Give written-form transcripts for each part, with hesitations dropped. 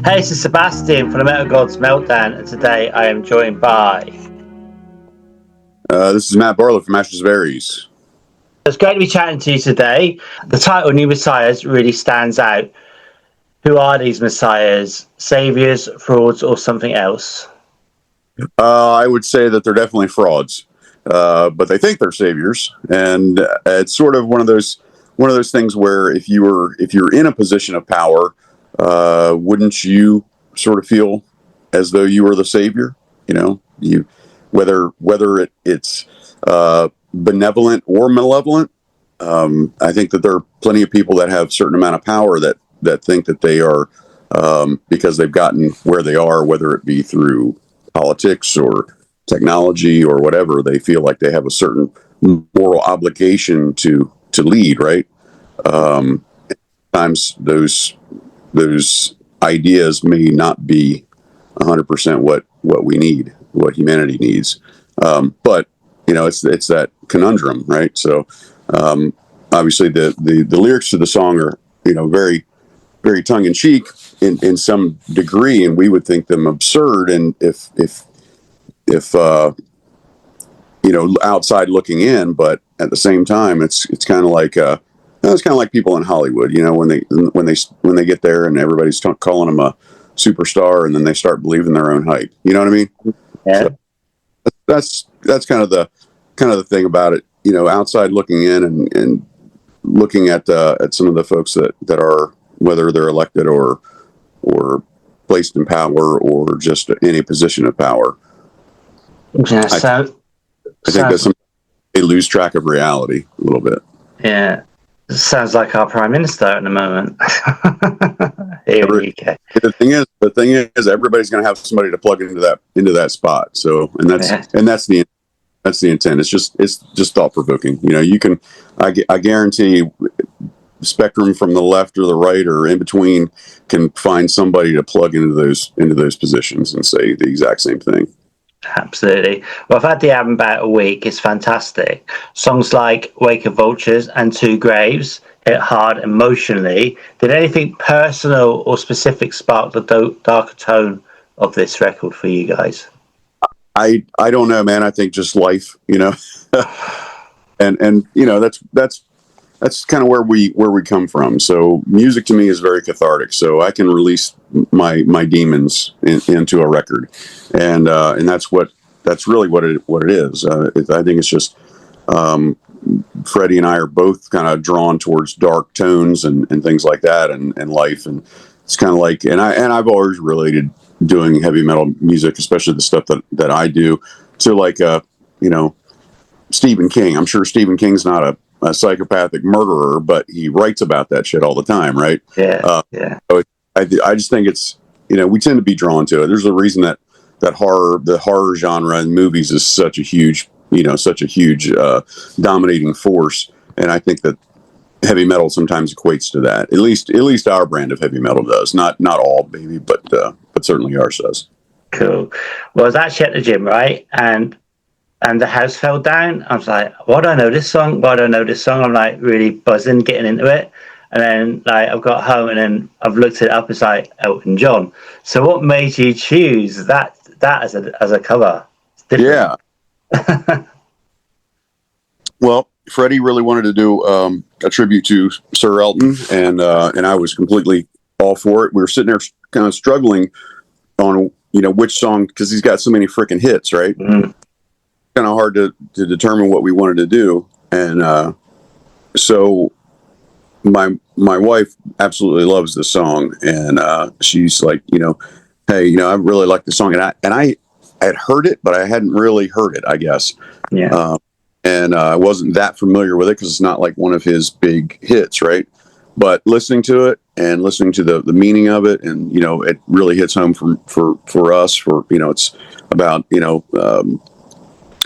Hey, this is Sebastian from the Metal Gods Meltdown, and today I am joined by... This is Matt Barlow from Ashes of Aries. It's great to be chatting to you today. The title New Messiahs really stands out. Who are these messiahs? Saviors, frauds, or something else? I would say that they're definitely frauds, but they think they're saviors, and it's sort of one of those things where if you're in a position of power, wouldn't you sort of feel as though you were the savior? You know, whether it's benevolent or malevolent. I think that there are plenty of people that have a certain amount of power that think that they are, because they've gotten where they are, whether it be through politics or technology or whatever. They feel like they have a certain moral obligation to lead, right? Sometimes those ideas may not be 100% what we need, what humanity needs. But it's that conundrum, right? So obviously the lyrics to the song are very, very tongue in cheek in some degree, and we would think them absurd. And if outside looking in, but at the same time, it's kind of like people in Hollywood, when they get there and everybody's calling them a superstar, and then they start believing their own hype. You know what I mean? Yeah. So that's kind of the thing about it. Outside looking in and looking at some of the folks that are, whether they're elected or placed in power or just any position of power. Yeah, I think that they lose track of reality a little bit. Yeah, sounds like our Prime Minister at the moment. Here in the UK. The thing is, everybody's going to have somebody to plug into that spot. So, and that's the intent. It's just thought provoking. I guarantee spectrum from the left or the right or in between can find somebody to plug into those positions and say the exact same thing. Absolutely. Well, I've had the album about a week. It's fantastic. Songs like Wake of Vultures and Two Graves hit hard emotionally. Did anything personal or specific spark the darker tone of this record for you guys? I don't know, man. I think just life, and that's kind of where we come from. So music to me is very cathartic. So I can release my demons into a record, and that's really what it is. I think it's just Freddie and I are both kind of drawn towards dark tones and things like that, and life, and it's kind of like, and I've always related doing heavy metal music, especially the stuff that I do, to like Stephen King. I'm sure Stephen King's not a psychopathic murderer, but he writes about that shit all the time, right? Yeah. So I just think it's, we tend to be drawn to it. There's a reason that the horror genre in movies is such a huge dominating force, and I think that heavy metal sometimes equates to that. At least our brand of heavy metal does. Not all, baby, but certainly ours does. Cool. Well, I was actually at the gym, right? And the house fell down. I was like, why do I know this song? I'm like really buzzing, getting into it. And then like I've got home and then I've looked it up. It's like Elton John. So what made you choose that as a cover? Yeah. Well, Freddie really wanted to do a tribute to Sir Elton, and I was completely all for it. We were sitting there kind of struggling on which song, because he's got so many freaking hits, right? Mm-hmm. Kind of hard to determine what we wanted to do, and so my wife absolutely loves the song, and she's like, hey, I really like the song, and I had heard it, but I hadn't really heard it, I guess. Yeah. And I wasn't that familiar with it because it's not like one of his big hits, right? But listening to it and listening to the meaning of it, and it really hits home for us. For it's about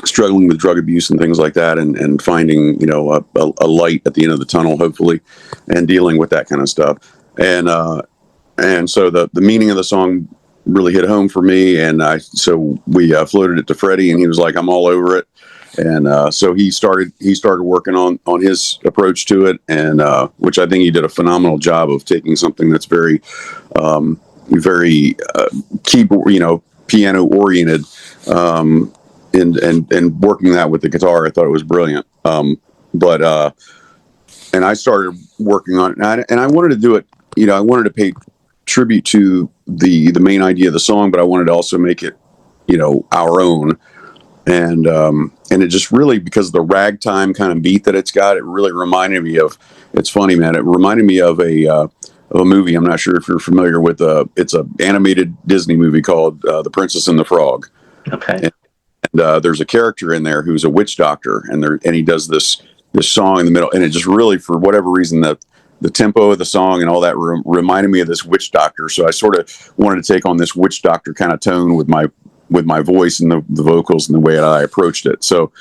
struggling with drug abuse and things like that, and finding a light at the end of the tunnel, hopefully, and dealing with that kind of stuff. And so the meaning of the song really hit home for me, and so we floated it to Freddie, and he was like, "I'm all over it." And so he started working on his approach to it, and which I think he did a phenomenal job of taking something that's very very keyboard, piano oriented, and working that with the guitar. I thought it was brilliant. But and I started working on it, and I wanted to do it. I wanted to pay tribute to the main idea of the song, but I wanted to also make it, our own. And it just really, because of the ragtime kind of beat that it's got, it really reminded me of. It's funny, man. It reminded me of a movie. I'm not sure if you're familiar with. It's an animated Disney movie called The Princess and the Frog. Okay. And there's a character in there who's a witch doctor, and he does this song in the middle, and it just really, for whatever reason, the tempo of the song and all that reminded me of this witch doctor. So I sort of wanted to take on this witch doctor kind of tone with my voice and the vocals and the way that I approached it. So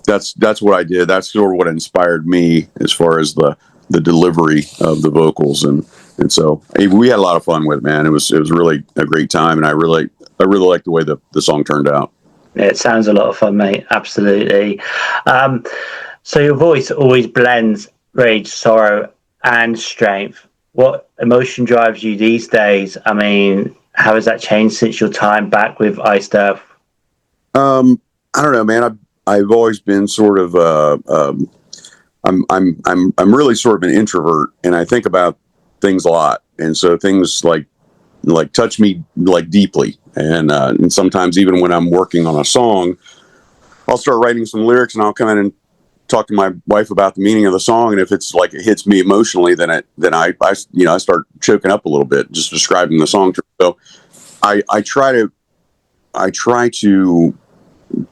that's what I did. That's sort of what inspired me as far as the delivery of the vocals, and so we had a lot of fun with it, man. It was really a great time, and I really liked the way the song turned out. Yeah, it sounds a lot of fun, mate. Absolutely. So your voice always blends rage, sorrow, and strength. What emotion drives you these days? I mean, how has that changed since your time back with Iced Earth? I don't know, man. I've always been sort of I'm really sort of an introvert, and I think about things a lot, and so things like touch me like deeply, and sometimes even when I'm working on a song, I'll start writing some lyrics, and I'll come in and talk to my wife about the meaning of the song, and if it's like it hits me emotionally, then I start choking up a little bit just describing the song. So I try to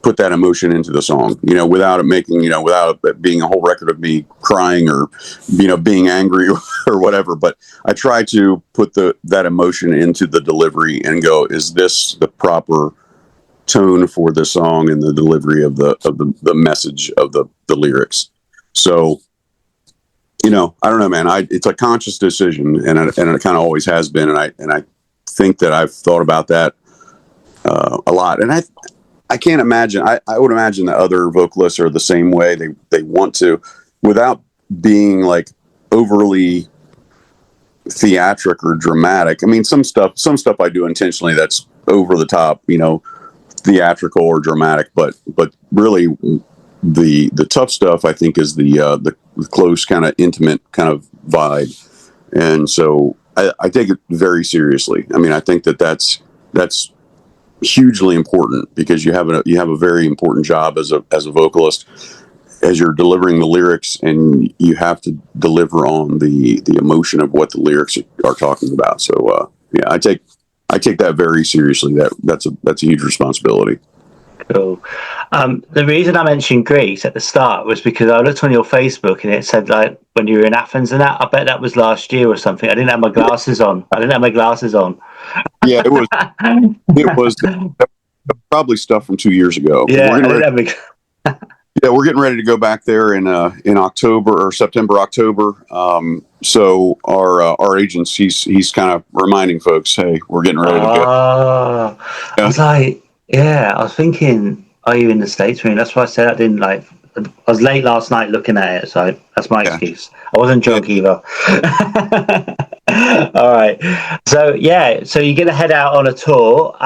put that emotion into the song, without it being a whole record of me crying or being angry or whatever. But I try to put that emotion into the delivery and go, is this the proper tone for the song and the delivery of the message of the lyrics? So I don't know, man. It's a conscious decision, and it kind of always has been, and I think that I've thought about that a lot, and I can't imagine. I would imagine that other vocalists are the same way. They want to, without being like overly theatric or dramatic. I mean, some stuff I do intentionally that's over the top, theatrical or dramatic, but really the tough stuff, I think, is the close kind of intimate kind of vibe. And so I take it very seriously. I mean, I think that's hugely important, because you have a very important job as a vocalist, as you're delivering the lyrics, and you have to deliver on the emotion of what the lyrics are talking about. So yeah, I take that very seriously. That's a huge responsibility. Cool. The reason I mentioned Greece at the start was because I looked on your Facebook and it said like when you were in Athens and that. I bet that was last year or something. I didn't have my glasses on. Yeah, it was probably stuff from 2 years ago. Yeah, we're getting ready to go back there in October or September, October. So our agents, he's kind of reminding folks, hey, we're getting ready to go. Yeah. I was like, yeah, I was thinking, are you in the States? I mean, that's why I said I didn't like. I was late last night looking at it, so that's my excuse. I wasn't drunk either. All right. So yeah, so you're going to head out on a tour.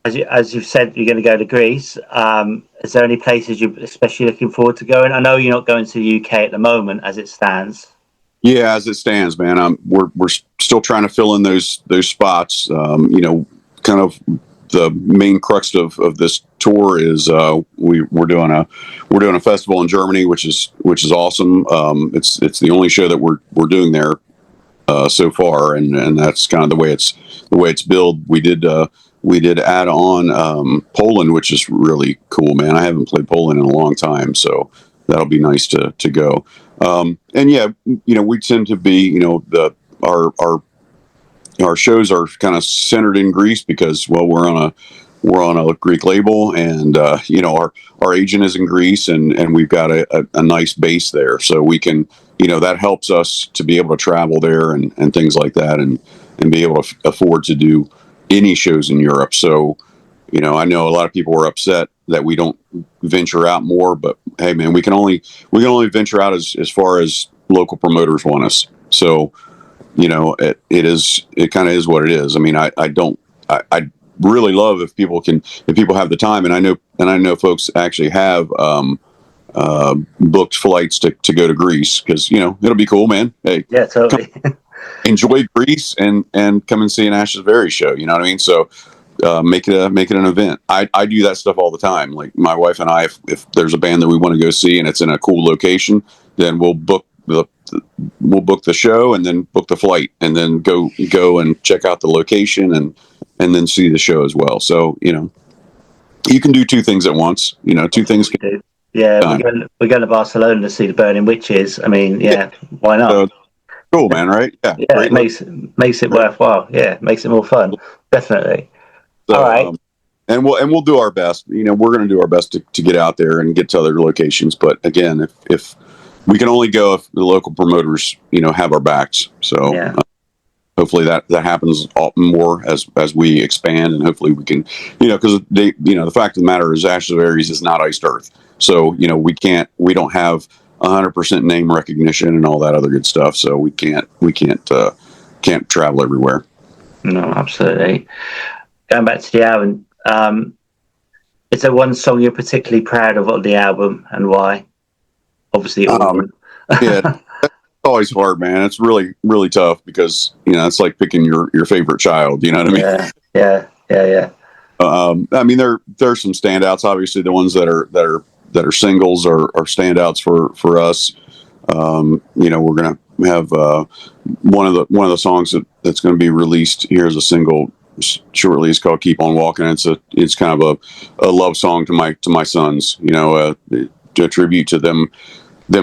As you've said, you're going to go to Greece. Is there any places you're especially looking forward to going? I know you're not going to the UK at the moment, as it stands. Yeah, as it stands, man. We're still trying to fill in those spots. Kind of the main crux of this tour is we're doing a festival in Germany, which is awesome. It's the only show that we're doing there so far, and that's kind of the way it's billed. We did add on Poland, which is really cool, man. I haven't played Poland in a long time, so that'll be nice to go. And yeah, we tend to be, our shows are kind of centered in Greece because, well, we're on a Greek label, and our agent is in Greece, and we've got a nice base there, so we can, that helps us to be able to travel there and things like that, and be able to afford to do any shows in Europe. So, I know a lot of people are upset that we don't venture out more, but hey, man, we can only venture out as far as local promoters want us. So, it kind of is what it is. I mean, I really love if people have the time, and I know folks actually have booked flights to go to Greece, because it'll be cool, man. Hey, yeah, totally. enjoy Greece and come and see an Ashes Very show. You know what I mean? So make it an event. I do that stuff all the time. Like my wife and I, if there's a band that we want to go see and it's in a cool location, then we'll book the show and then book the flight and then go and check out the location and then see the show as well. So you can do two things at once. Two things can do. Yeah, we're going to Barcelona to see the Burning Witches. I mean, yeah, why not? So, cool, man, right? Yeah, it makes it worthwhile. Yeah, makes it more fun. Definitely. So, all right. And we'll do our best. We're going to do our best to get out there and get to other locations. But again, if we can only go if the local promoters, have our backs. So yeah. Hopefully that happens more as we expand, and hopefully we can, because the fact of the matter is Ashes of Aries is not iced earth. So we don't have 100% name recognition and all that other good stuff. So we can't travel everywhere. No, absolutely. Going back to the album, is there one song you're particularly proud of the album, and why? Obviously, all of them. Yeah, it's always hard, man. It's really, really tough because it's like picking your favorite child. You know what I mean? Yeah. I mean, there's some standouts. Obviously, the ones that are singles are standouts for us. We're gonna have one of the songs that's going to be released here as a single shortly. It's called "Keep on Walking." It's kind of a love song to my sons. To attribute to them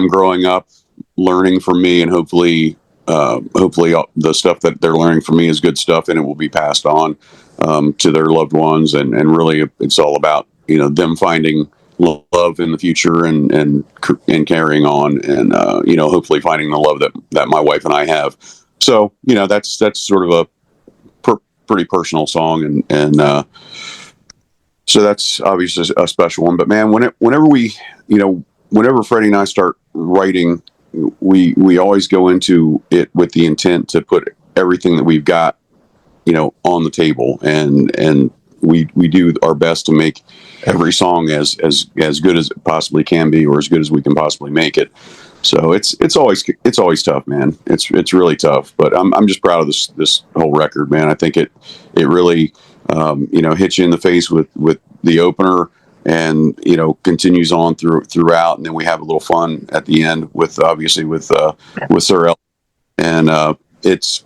growing up, learning from me, and hopefully the stuff that they're learning from me is good stuff, and it will be passed on to their loved ones. And really, it's all about them finding love in the future and carrying on, and hopefully finding the love that my wife and I have. So that's sort of a pretty personal song, and so that's obviously a special one. But man, whenever Freddie and I start writing, we always go into it with the intent to put everything that we've got on the table, and we do our best to make every song as good as it possibly can be, or as good as we can possibly make it. So it's always tough, man. It's really tough, but I'm just proud of this whole record, man. I think it really hits you in the face with the opener, and continues on throughout, and then we have a little fun at the end with Sir El, and it's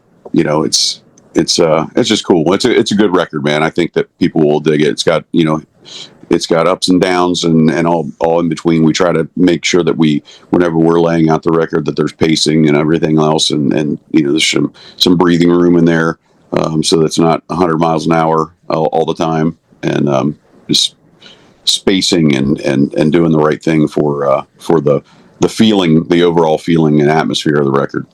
just cool. It's a good record, man. I think that people will dig it. It's got ups and downs and all in between. We try to make sure that whenever we're laying out the record, that there's pacing and everything else, and there's some breathing room in there, so that's not 100 miles an hour all the time, and just spacing and doing the right thing for the feeling, the overall feeling and atmosphere of the record.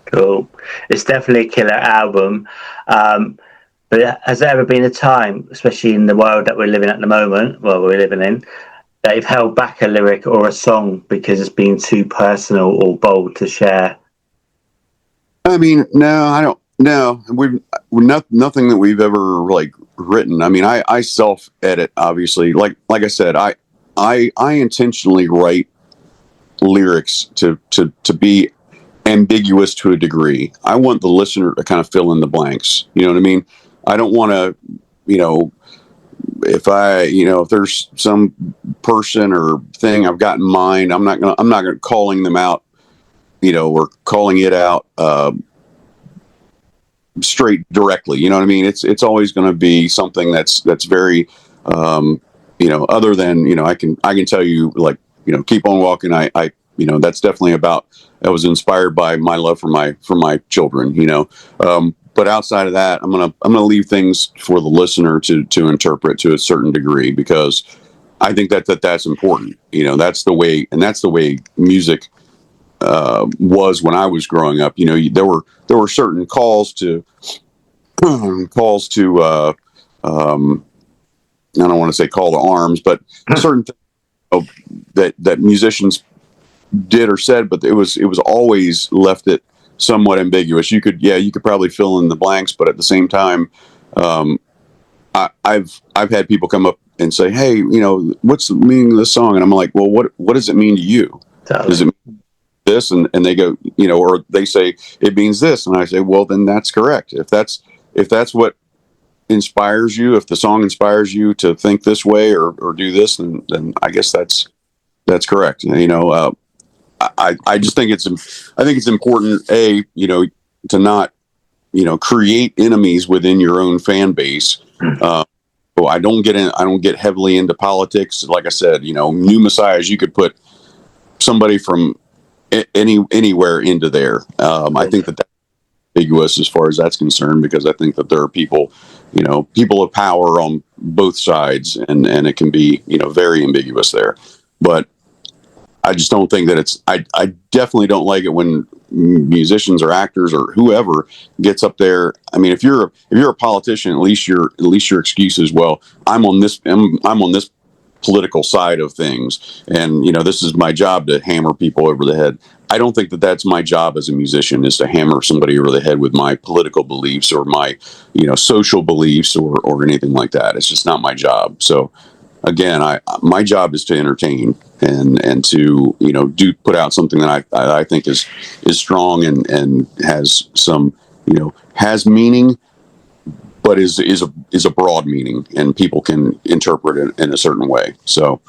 Cool. It's definitely a killer album. But has there ever been a time, especially in the world that we're living at the moment, we're living in, that you've held back a lyric or a song because it's been too personal or bold to share? I mean, no, I don't. No, we've nothing that we've ever written. I mean, I self-edit, obviously. Like I said, I intentionally write lyrics to be ambiguous to a degree. I want the listener to kind of fill in the blanks. You know what I mean? I don't want to, if there's some person or thing I've got in mind, I'm not gonna calling them out, or calling it out straight directly. You know what I mean? It's always going to be something that's very, other than, I can tell you, Keep on Walking. I that's definitely about, I was inspired by my love for my children, but outside of that, I'm gonna leave things for the listener to interpret to a certain degree, because I think that's important. That's the way music was when I was growing up. There were certain calls to I don't want to say call to arms, but certain things that musicians did or said, but it was always left at somewhat ambiguous. You could probably fill in the blanks, but at the same time, I've had people come up and say, "Hey, what's the meaning of this song?" And I'm like, "Well, what does it mean to you? Totally. Does it mean this?" And they go, or they say it means this, and I say, "Well, then that's correct. If that's what inspires you, if the song inspires you to think this way or do this, then I guess that's correct." I just think it's important, to not create enemies within your own fan base. Well, I don't get heavily into politics. Like I said, new messiahs, you could put somebody from anywhere into there. I think that's ambiguous as far as that's concerned, because I think that there are people of power on both sides, and it can be, very ambiguous there. But I just don't think that I definitely don't like it when musicians or actors or whoever gets up there. I mean, if you're a politician, at least your excuse is, well, I'm on this political side of things, and this is my job to hammer people over the head. I don't think that that's my job as a musician, is to hammer somebody over the head with my political beliefs or my social beliefs or anything like that. It's just not my job. So again, my job is to entertain and to do put out something that I think is strong and has some has meaning, but is a broad meaning, and people can interpret it in a certain way. So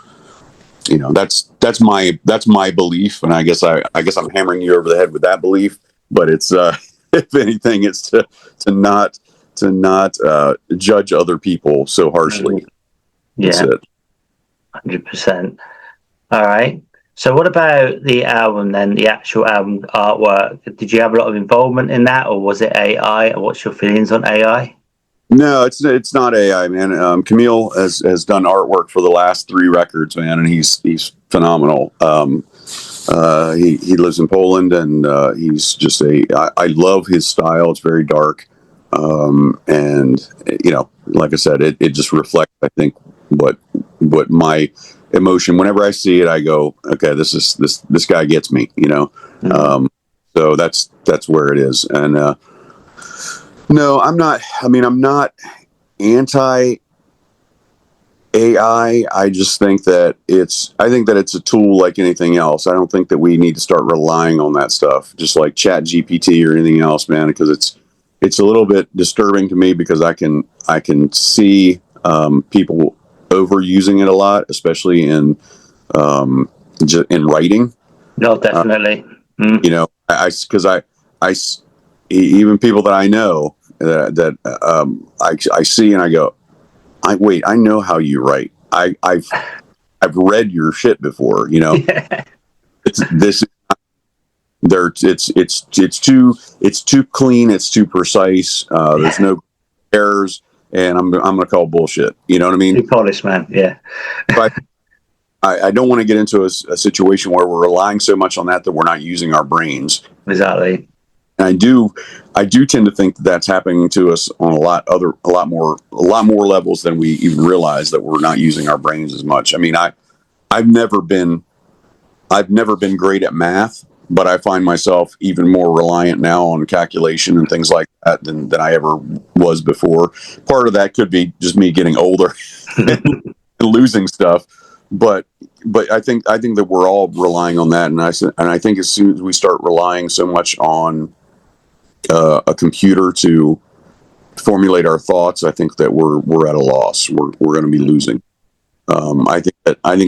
that's my belief, and I guess I'm hammering you over the head with that belief. But it's if anything, it's to not judge other people so harshly. Yeah, 100%. All right. So what about the album then, the actual album artwork? Did you have a lot of involvement in that, or was it AI? And what's your feelings on AI? No, it's not AI, man. Camille has done artwork for the last 3 records, man, and he's phenomenal. He lives in Poland, and he's just I love his style. It's very dark. And like I said, it just reflects, I think, what my emotion. Whenever I see it, I go, okay, this guy gets me, Mm-hmm. so that's where it is. And no, I'm not anti AI. I just think that it's a tool like anything else. I don't think that we need to start relying on that stuff, just like Chat GPT or anything else, man, because it's a little bit disturbing to me, because I can see people overusing it a lot, especially in writing. No, definitely. Even people that I know that I see, and I go, I know how you write. I've read your shit before. It's too clean. It's too precise. There's no errors, and I'm gonna call bullshit. You know what I mean? Too polished, man. Yeah. But I don't want to get into a situation where we're relying so much on that we're not using our brains. Exactly. And I do tend to think that that's happening to us on a lot more levels than we even realize, that we're not using our brains as much. I mean, I've never been great at math, but I find myself even more reliant now on calculation and things like that than I ever was before. Part of that could be just me getting older and losing stuff, but I think that we're all relying on that, and I think as soon as we start relying so much on a computer to formulate our thoughts, I think that we're at a loss. We're going to be losing. I think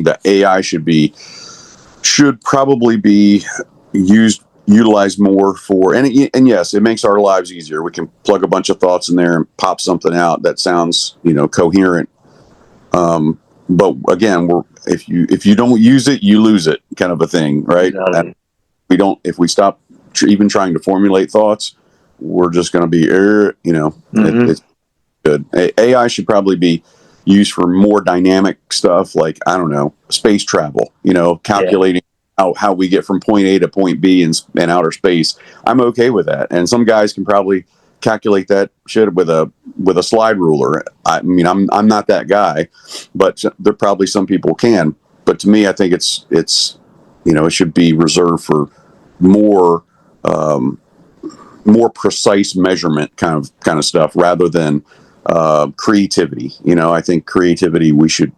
that AI should probably be utilized more for, and yes, it makes our lives easier. We can plug a bunch of thoughts in there and pop something out that sounds coherent. But again, if you don't use it, you lose it, kind of a thing, right? Exactly. If we stop even trying to formulate thoughts, we're just going to be, Mm-hmm. it's good. AI should probably be used for more dynamic stuff, like, I don't know, space travel, calculating how we get from point A to point B in outer space. I'm okay with that. And some guys can probably calculate that shit with a slide ruler. I mean, I'm not that guy, but there probably some people can. But to me, I think it should be reserved for more more precise measurement kind of stuff rather than creativity. I think creativity, we should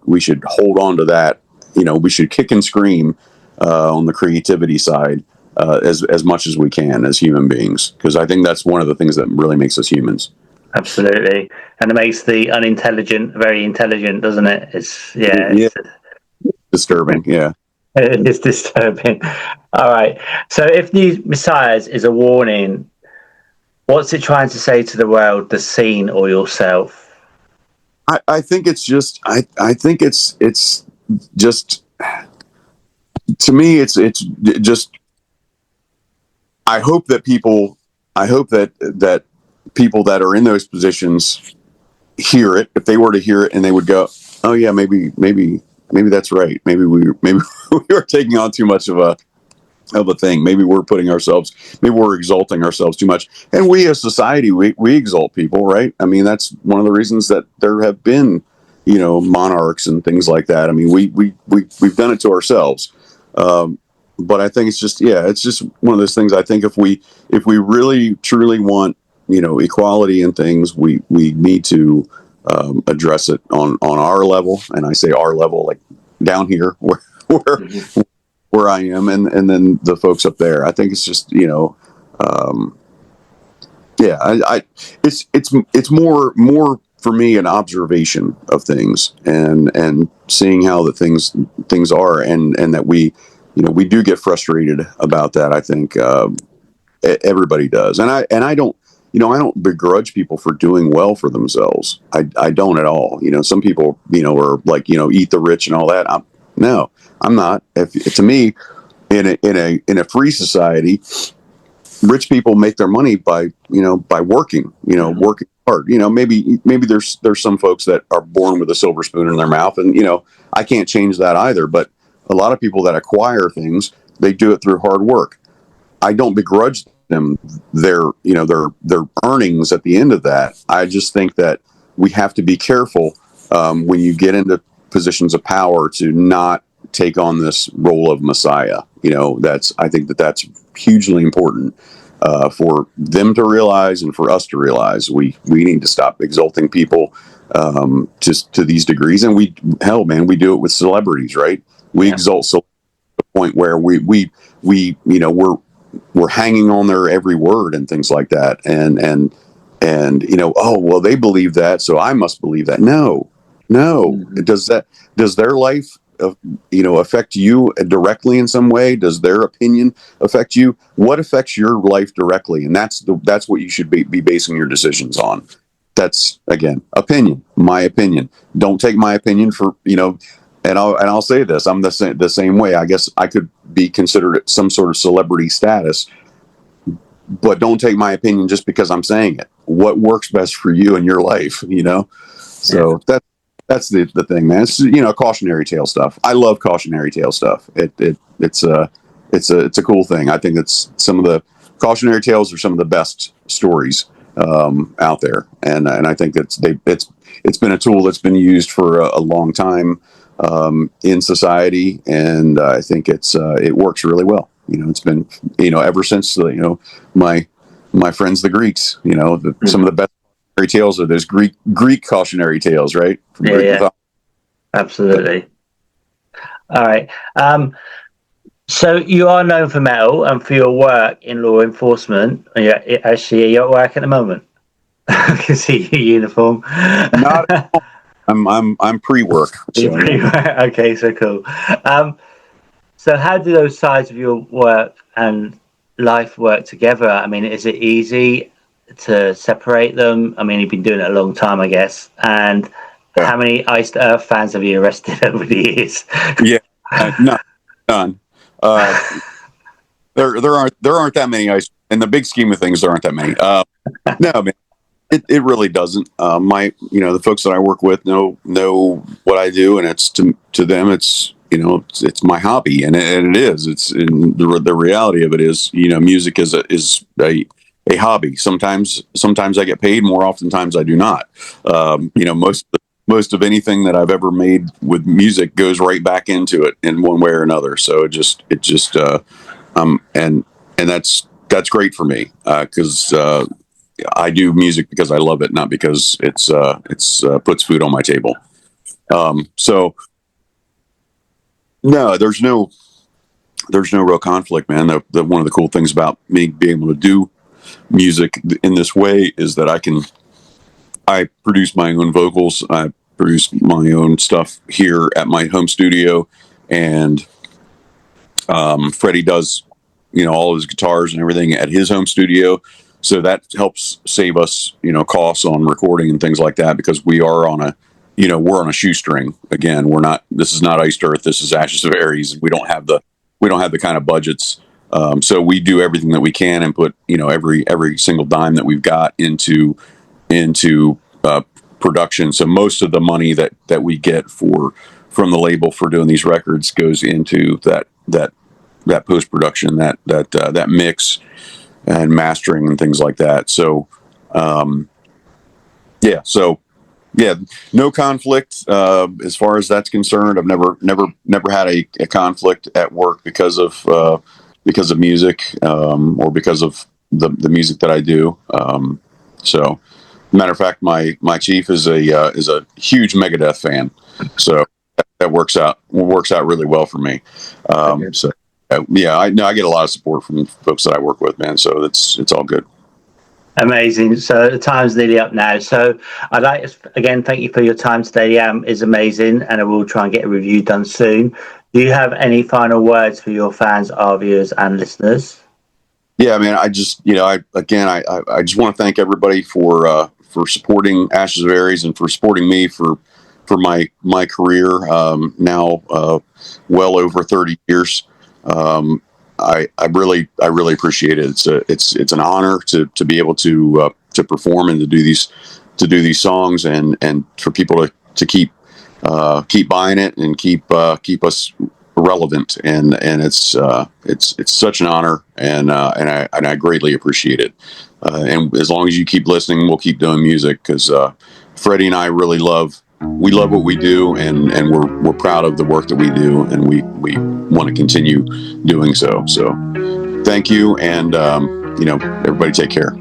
hold on to that. We should kick and scream on the creativity side as much as we can as human beings, because I think that's one of the things that really makes us humans. Absolutely, and it makes the unintelligent very intelligent, doesn't it? It's disturbing. Yeah, it is disturbing. All right, so if the Messiahs is a warning, what's it trying to say to the world, the scene, or yourself? I think it's just I think it's just, to me, it's just, I hope that people that are in those positions hear it. If they were to hear it, and they would go, oh yeah, maybe that's right. Maybe we are taking on too much of a thing. Maybe we're exalting ourselves too much. And we as society, we exalt people, right? I mean, that's one of the reasons that there have been, monarchs and things like that. I mean, we've done it to ourselves. But I think it's just one of those things. I think if we really truly want, equality in things, we need to address it on our level. And I say our level, like down here where I am, and then the folks up there. I think it's just, it's more for me an observation of things, and seeing how the things are, and that we do get frustrated about that. I think everybody does, and I don't begrudge people for doing well for themselves. I don't at all. Some people are like, eat the rich and all that. No, I'm not. To me, in a free society, rich people make their money by working. Working hard. Maybe there's some folks that are born with a silver spoon in their mouth, and I can't change that either. But a lot of people that acquire things, they do it through hard work. I don't begrudge them their earnings at the end of that. I just think that we have to be careful when you get into positions of power to not take on this role of Messiah. I think that's hugely important for them to realize, and for us to realize. We need to stop exalting people just to these degrees. And we do it with celebrities, right? We exalt to the point where we're hanging on their every word and things like that. And oh, well, they believe that, so I must believe that. No. Does their life, affect you directly in some way? Does their opinion affect you? What affects your life directly? And that's what you should be basing your decisions on. That's, again, opinion, my opinion. Don't take my opinion for, and I'll say this, I'm the same way. I guess I could be considered some sort of celebrity status, but don't take my opinion just because I'm saying it. What works best for you in your life, So that's the thing, man. It's cautionary tale stuff. I love cautionary tale stuff. It's a cool thing. I think it's some of the cautionary tales are some of the best stories out there, and I think it's been a tool that's been used for a long time in society, and I think it works really well. It's been ever since my friends the Greeks. Some of the best cautionary tales are those Greek cautionary tales, right? Absolutely. All right. So you are known for metal and for your work in law enforcement. Yeah, actually, are you at work at the moment? I can see your uniform. Not. I'm pre-work. So. Okay, so cool. So how do those sides of your work and life work together? I mean, is it easy to separate them? I mean, you've been doing it a long time, I guess. And how many Iced Earth fans have you arrested over the years? Yeah, none. There aren't that many ice. In the big scheme of things, there aren't that many. No, man. It really doesn't. The folks that I work with know what I do, and it's to them, it's my hobby, and it is. It's the reality of it is, music is a hobby. Sometimes I get paid. More oftentimes I do not. Most of anything that I've ever made with music goes right back into it in one way or another. So and that's that's great for me, because I do music because I love it, not because it's puts food on my table. So no, there's no real conflict, man. The one of the cool things about me being able to do music in this way is that I produce my own vocals. I produce my own stuff here at my home studio, and Freddie does, all his guitars and everything at his home studio. So that helps save us, costs on recording and things like that, because we are on we're on a shoestring. Again, this is not Iced Earth. This is Ashes of Aries. We don't have the kind of budgets. So we do everything that we can and put, every single dime that we've got into production. So most of the money that we get from the label for doing these records goes into that post production, that mix and mastering and things like that. So yeah, no conflict as far as that's concerned. I've never had a conflict at work because of music, or because of the music that I do. So, matter of fact, my chief is a huge Megadeth fan, so that works out really well for me. So yeah, I get a lot of support from folks that I work with, man. So it's all good. Amazing. So the time's nearly up now. So I'd like to, again, thank you for your time today. The album is amazing, and I will try and get a review done soon. Do you have any final words for your fans, our viewers, and listeners? Yeah, I mean, I just, I just want to thank everybody for supporting Ashes of Aries and for supporting me for my career, now well over 30 years. I really appreciate it. It's an honor to be able to perform and to do these songs, and for people to keep buying it and keep us relevant, and it's such an honor, and I greatly appreciate it. And as long as you keep listening, we'll keep doing music, because Freddie and I really love what we do, and we're proud of the work that we do, and we want to continue doing so. So thank you, and everybody take care.